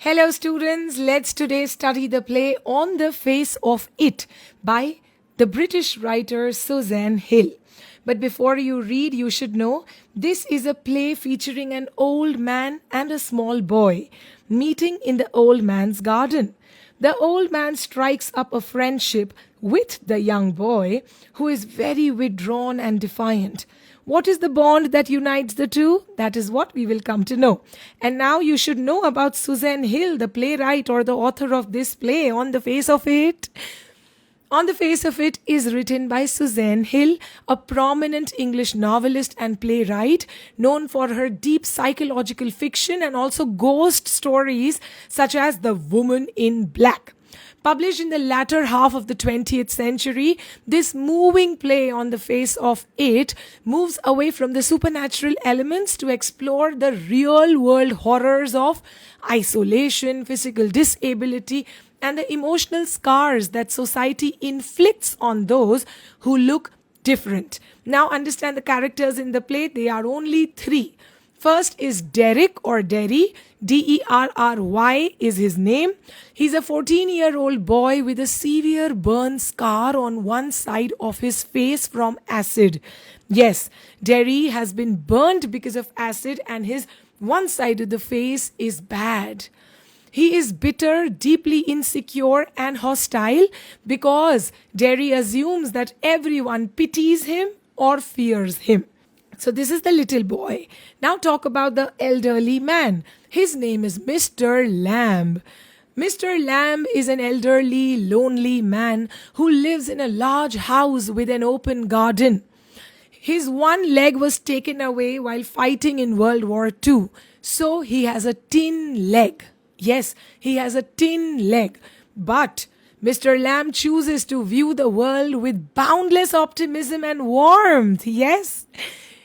Hello students, let's today study the play On the Face of It by the British writer Susan Hill. But before you read, you should know this is a play featuring an old man and a small boy meeting in the old man's garden. The old man strikes up a friendship with the young boy who is very withdrawn and defiant. What is the bond that unites the two? That is what we will come to know. And now you should know about Susan Hill, the playwright or the author of this play, On the Face of It. On the Face of It is written by Susan Hill, a prominent English novelist and playwright known for her deep psychological fiction and also ghost stories such as The Woman in Black. Published in the latter half of the 20th century, this moving play On the Face of It moves away from the supernatural elements to explore the real-world horrors of isolation, physical disability, and the emotional scars that society inflicts on those who look different. Now understand the characters in the play. They are only three. First is Derek or Derry. Derry is his name. He's a 14-year-old boy with a severe burn scar on one side of his face from acid. Yes, Derry has been burned because of acid and his one side of the face is bad. He is bitter, deeply insecure and hostile because Derry assumes that everyone pities him or fears him. So this is the little boy. Now talk about the elderly man. His name is Mr. Lamb. Mr. Lamb is an elderly, lonely man who lives in a large house with an open garden. His one leg was taken away while fighting in World War II. So he has a tin leg. Yes, he has a tin leg. But Mr. Lamb chooses to view the world with boundless optimism and warmth. Yes.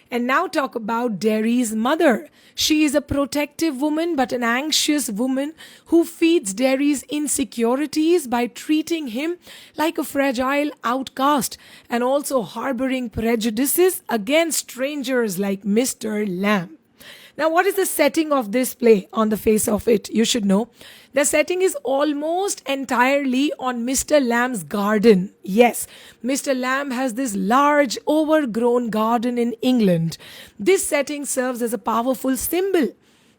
And now talk about Derry's mother. She is a protective woman but an anxious woman who feeds Derry's insecurities by treating him like a fragile outcast and also harboring prejudices against strangers like Mr. Lamb. Now, what is the setting of this play On the Face of It? You should know. The setting is almost entirely on Mr. Lamb's garden. Yes, Mr. Lamb has this large, overgrown garden in England. This setting serves as a powerful symbol.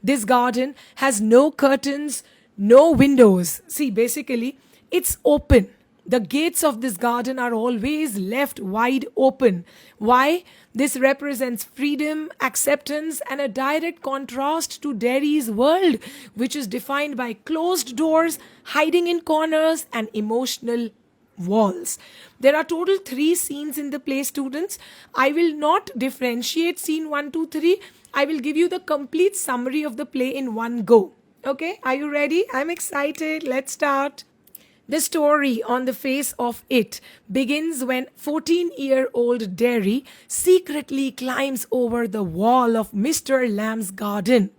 This garden has no curtains, no windows. See, basically, it's open. The gates of this garden are always left wide open. Why? This represents freedom, acceptance, and a direct contrast to Derry's world, which is defined by closed doors, hiding in corners, and emotional walls. There are total 3 scenes in the play, students. I will not differentiate scene 1, 2, 3. I will give you the complete summary of the play in one go. Okay, are you ready? I'm excited. Let's start. The story On the Face of It begins when 14-year-old Derry secretly climbs over the wall of Mr. Lamb's garden.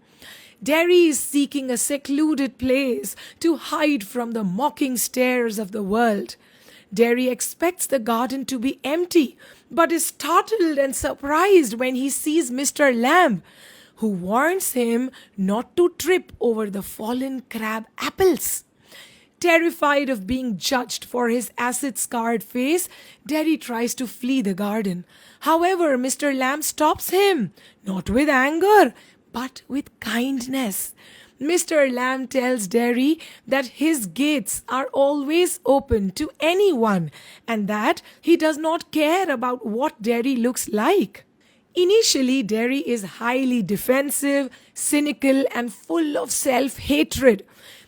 Derry is seeking a secluded place to hide from the mocking stares of the world. Derry expects the garden to be empty, but is startled and surprised when he sees Mr. Lamb, who warns him not to trip over the fallen crab apples. Terrified of being judged for his acid-scarred face, Derry tries to flee the garden. However, Mr. Lamb stops him, not with anger, but with kindness. Mr. Lamb tells Derry that his gates are always open to anyone and that he does not care about what Derry looks like. Initially, Derry is highly defensive, cynical, and full of self-hatred.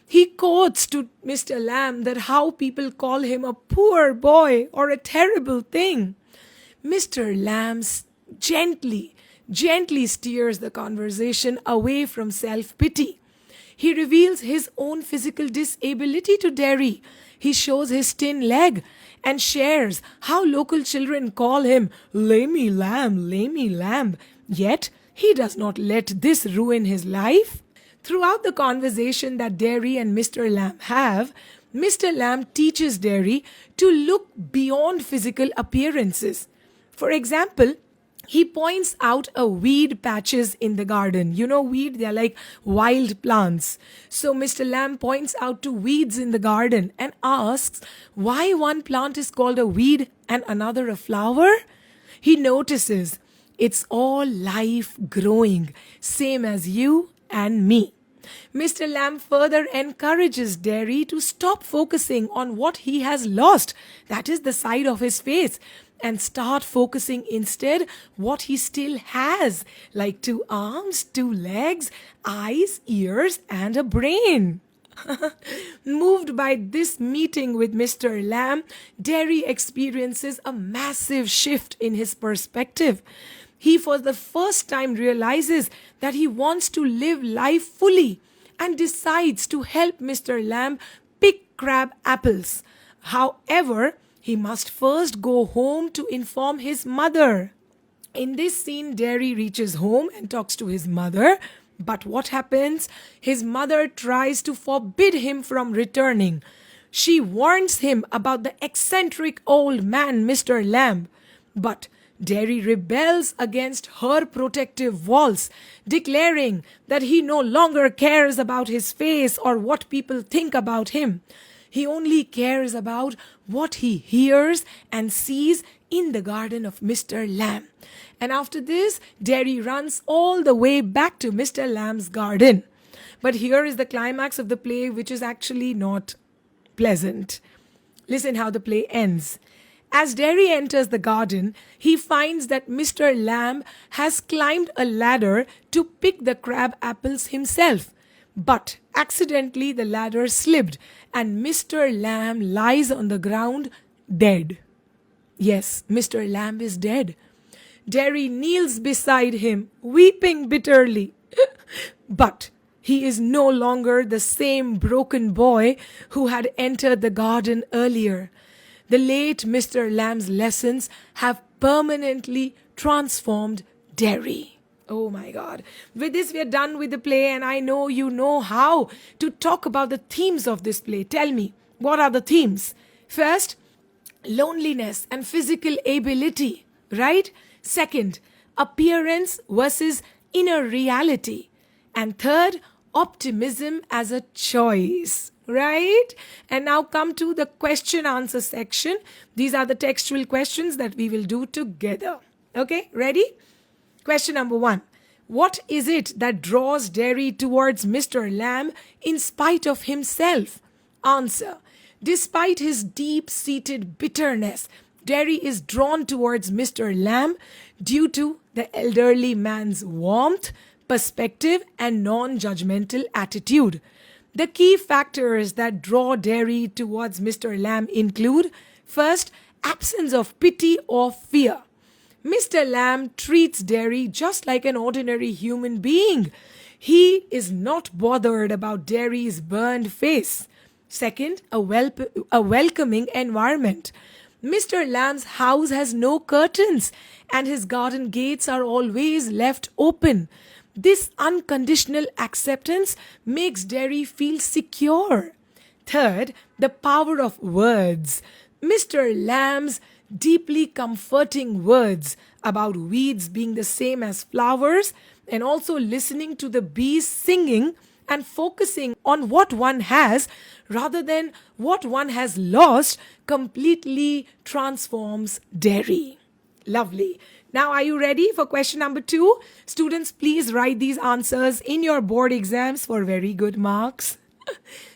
He quotes to Mr. Lamb that how people call him a poor boy or a terrible thing. Mr. Lamb gently steers the conversation away from self-pity. He reveals his own physical disability to Derry. He shows his tin leg and shares how local children call him Lamey Lamb. Yet, he does not let this ruin his life. Throughout the conversation that Derry and Mr. Lamb have, Mr. Lamb teaches Derry to look beyond physical appearances. For example, He points out a weed patches in the garden. You know weed, they're like wild plants. So Mr. Lamb points out to weeds in the garden and asks why one plant is called a weed and another a flower. He notices it's all life growing, same as you and me. Mr. Lamb further encourages Derry to stop focusing on what he has lost, that is the side of his face, and start focusing instead what he still has, like 2 arms, 2 legs, eyes, ears, and a brain. Moved by this meeting with Mr. Lamb, Derry experiences a massive shift in his perspective. He for the first time realizes that he wants to live life fully and decides to help Mr. Lamb pick crab apples. However, he must first go home to inform his mother. In this scene, Derry reaches home and talks to his mother. But what happens? His mother tries to forbid him from returning. She warns him about the eccentric old man, Mr. Lamb. But Derry rebels against her protective walls, declaring that he no longer cares about his face or what people think about him. He only cares about what he hears and sees in the garden of Mr. Lamb. And after this, Derry runs all the way back to Mr. Lamb's garden. But here is the climax of the play, which is actually not pleasant. Listen how the play ends. As Derry enters the garden, he finds that Mr. Lamb has climbed a ladder to pick the crab apples himself. But accidentally the ladder slipped and Mr. Lamb lies on the ground dead. Yes, Mr. Lamb is dead. Derry kneels beside him, weeping bitterly. But he is no longer the same broken boy who had entered the garden earlier. The late Mr. Lamb's lessons have permanently transformed Derry. Oh my God. With this, we are done with the play, and I know you know how to talk about the themes of this play. Tell me, what are the themes? First, loneliness and physical ability, right? Second, appearance versus inner reality. And third, optimism as a choice, right? And now come to the question answer section. These are the textual questions that we will do together. Okay, ready? Question number 1. What is it that draws Derry towards Mr. Lamb in spite of himself? Answer. Despite his deep-seated bitterness, Derry is drawn towards Mr. Lamb due to the elderly man's warmth, perspective, and non-judgmental attitude. The key factors that draw Derry towards Mr. Lamb include, first, absence of pity or fear. Mr. Lamb treats Derry just like an ordinary human being. He is not bothered about Derry's burned face. Second, a welcoming environment. Mr. Lamb's house has no curtains and his garden gates are always left open. This unconditional acceptance makes Derry feel secure. Third, the power of words. Mr. Lamb's deeply comforting words about weeds being the same as flowers and also listening to the bees singing and focusing on what one has rather than what one has lost completely transforms Derry. Lovely. Now, are you ready for question number 2? Students, please write these answers in your board exams for very good marks.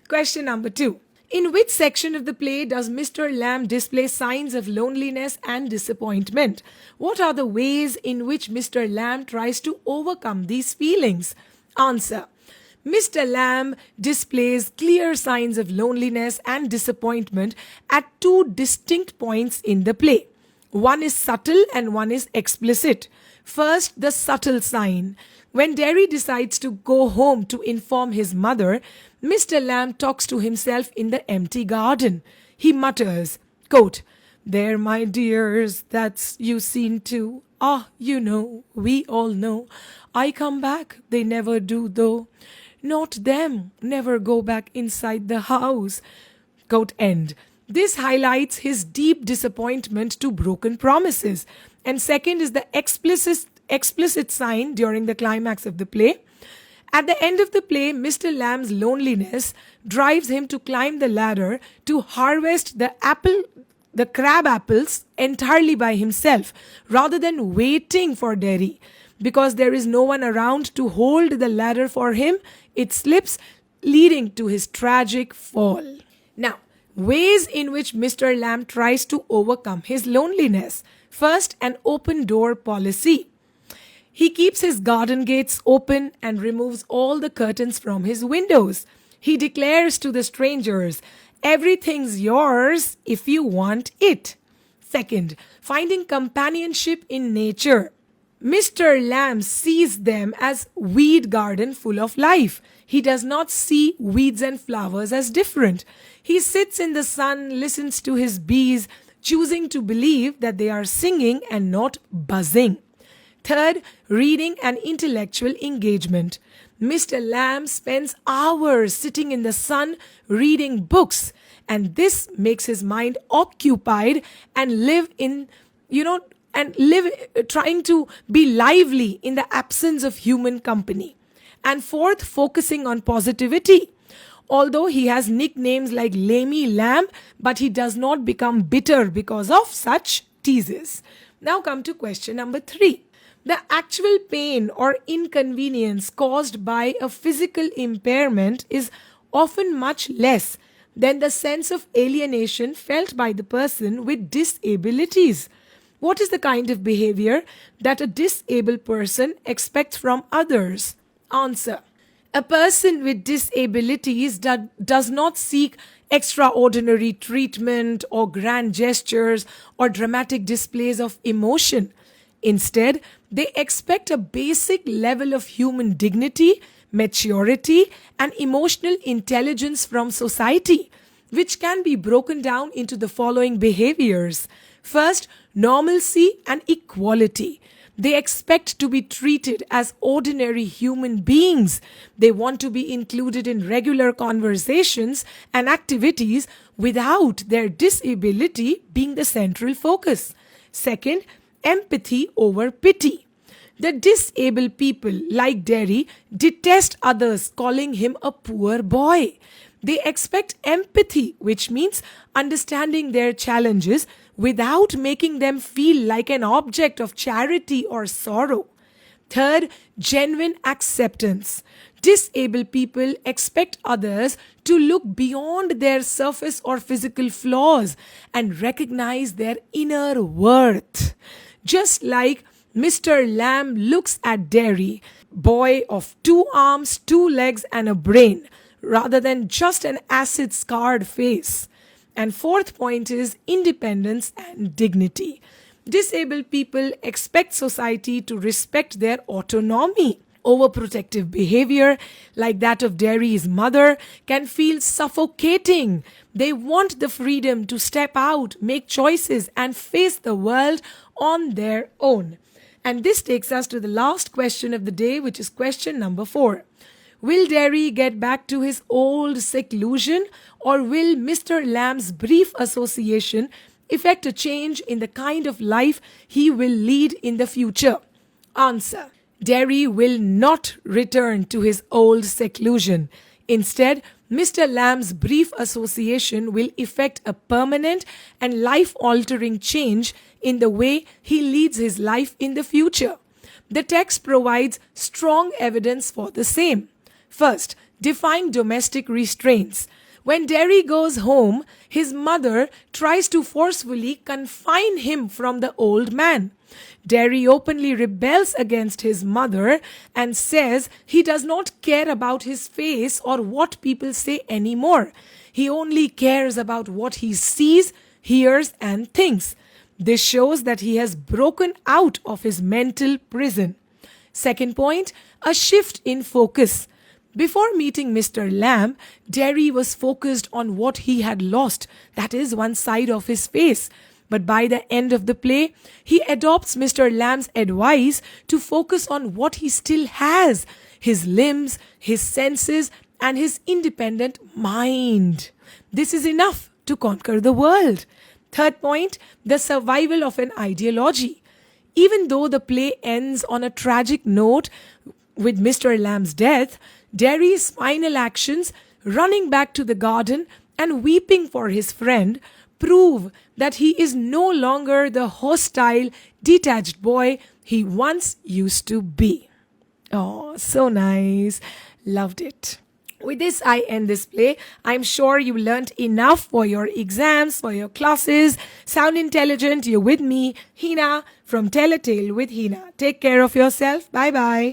Question number 2. In which section of the play does Mr. Lamb display signs of loneliness and disappointment? What are the ways in which Mr. Lamb tries to overcome these feelings? Answer. Mr. Lamb displays clear signs of loneliness and disappointment at 2 distinct points in the play. One is subtle and one is explicit. First, the subtle sign. When Derry decides to go home to inform his mother, Mr. Lamb talks to himself in the empty garden. He mutters, quote, "There, my dears, that's you seen too. Ah, you know, we all know. I come back, they never do though. Not them, never go back inside the house." Quote end. This highlights his deep disappointment to broken promises. And second is the explicit sign during the climax of the play. At the end of the play, Mr. Lamb's loneliness drives him to climb the ladder to harvest the crab apples entirely by himself, rather than waiting for Derry. Because there is no one around to hold the ladder for him, it slips, leading to his tragic fall. Now, ways in which Mr. Lamb tries to overcome his loneliness. First, an open door policy. He keeps his garden gates open and removes all the curtains from his windows. He declares to the strangers, "Everything's yours if you want it." Second, finding companionship in nature. Mr. Lamb sees them as weed garden full of life. He does not see weeds and flowers as different. He sits in the sun, listens to his bees, choosing to believe that they are singing and not buzzing. Third, reading and intellectual engagement. Mr. Lamb spends hours sitting in the sun reading books, and this makes his mind occupied and trying to be lively in the absence of human company. And fourth, focusing on positivity. Although he has nicknames like Lamey Lamb, but he does not become bitter because of such teases. Now come to question number 3. The actual pain or inconvenience caused by a physical impairment is often much less than the sense of alienation felt by the person with disabilities. What is the kind of behavior that a disabled person expects from others? Answer. A person with disabilities does not seek extraordinary treatment or grand gestures or dramatic displays of emotion. Instead, they expect a basic level of human dignity, maturity, and emotional intelligence from society, which can be broken down into the following behaviors. First, normalcy and equality. They expect to be treated as ordinary human beings. They want to be included in regular conversations and activities without their disability being the central focus. Second, empathy over pity. The disabled people, like Derry, detest others calling him a poor boy. They expect empathy, which means understanding their challenges without making them feel like an object of charity or sorrow. Third, genuine acceptance. Disabled people expect others to look beyond their surface or physical flaws and recognize their inner worth. Just like Mr. Lamb looks at Derry, boy of 2 arms, 2 legs and a brain, rather than just an acid-scarred face. And fourth point is independence and dignity. Disabled people expect society to respect their autonomy. Overprotective behavior, like that of Derry's mother, can feel suffocating. They want the freedom to step out, make choices, and face the world on their own. And this takes us to the last question of the day, which is question number 4. Will Derry get back to his old seclusion, or will Mr. Lamb's brief association effect a change in the kind of life he will lead in the future? Answer. Derry will not return to his old seclusion. Instead, Mr. Lamb's brief association will effect a permanent and life-altering change in the way he leads his life in the future. The text provides strong evidence for the same. First, define domestic restraints. When Derry goes home, his mother tries to forcefully confine him from the old man. Derry openly rebels against his mother and says he does not care about his face or what people say anymore. He only cares about what he sees, hears, and thinks. This shows that he has broken out of his mental prison. Second point, a shift in focus. Before meeting Mr. Lamb, Derry was focused on what he had lost, that is, one side of his face. But by the end of the play, he adopts Mr. Lamb's advice to focus on what he still has, his limbs, his senses, and his independent mind. This is enough to conquer the world. Third point, the survival of an ideology. Even though the play ends on a tragic note with Mr. Lamb's death, Derry's final actions, running back to the garden and weeping for his friend, prove that he is no longer the hostile, detached boy he once used to be. Oh, so nice. Loved it. With this, I end this play. I'm sure you learnt enough for your exams, for your classes. Sound intelligent. You're with me, Heena, from Tell a Tale with Heena. Take care of yourself. Bye-bye.